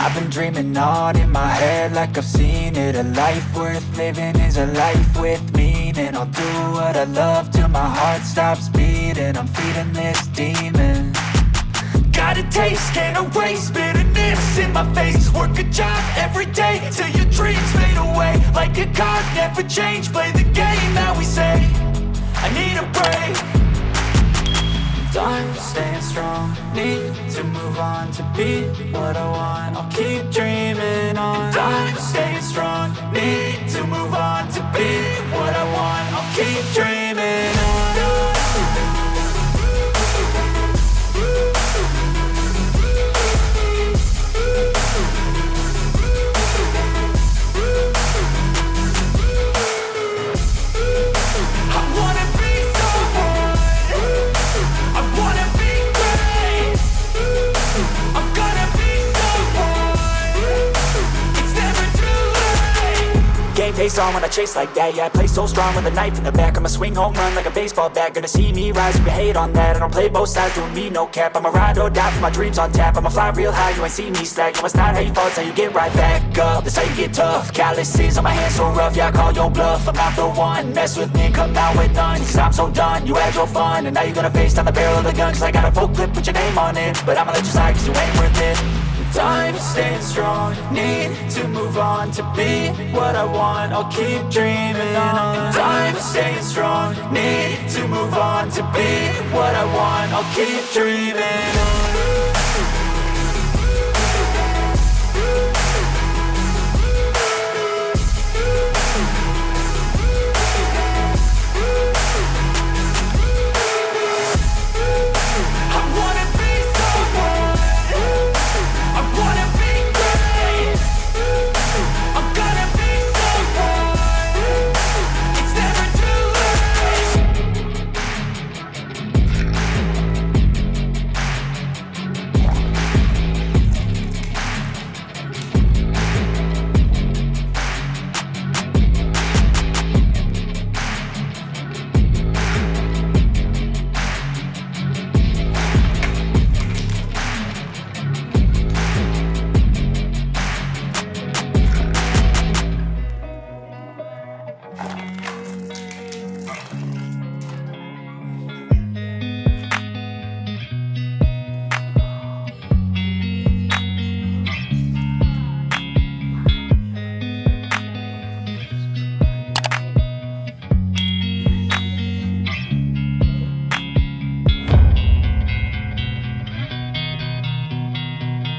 I've been dreaming on in my head like I've seen it. A life worth living is a life with meaning. I'll do what I love till my heart stops beating. I'm feeding this demon. Got a taste, can't erase bitterness in my face. Work a job every day till your dreams fade away. Like a card, never change, play the game that we say. I need a break. I'm staying strong, need to move on to be what I want. I'll keep dreaming on. I'm staying strong, need to move on to be what I want. I'll keep dreaming on. Face on when I chase like that. Yeah, I play so strong with a knife in the back. I'ma swing home run like a baseball bat. Gonna see me rise, you can hate on that. I don't play both sides, doing me no cap. I'ma ride or die for my dreams on tap. I'ma fly real high, you ain't see me slack. No, it's not how you fall, it's how you get right back up. That's how you get tough. Calluses on my hands so rough, yeah, I call your bluff. I'm not the one, mess with me, come out with none. Cause I'm so done, you had your fun. And now you're gonna face down the barrel of the gun. Cause I got a full clip, put your name on it. But I'ma let you slide cause you ain't worth it. I'm staying strong, need to move on to be what I want. I'll keep dreaming on. I'm staying strong, need to move on to be what I want. I'll keep dreaming on.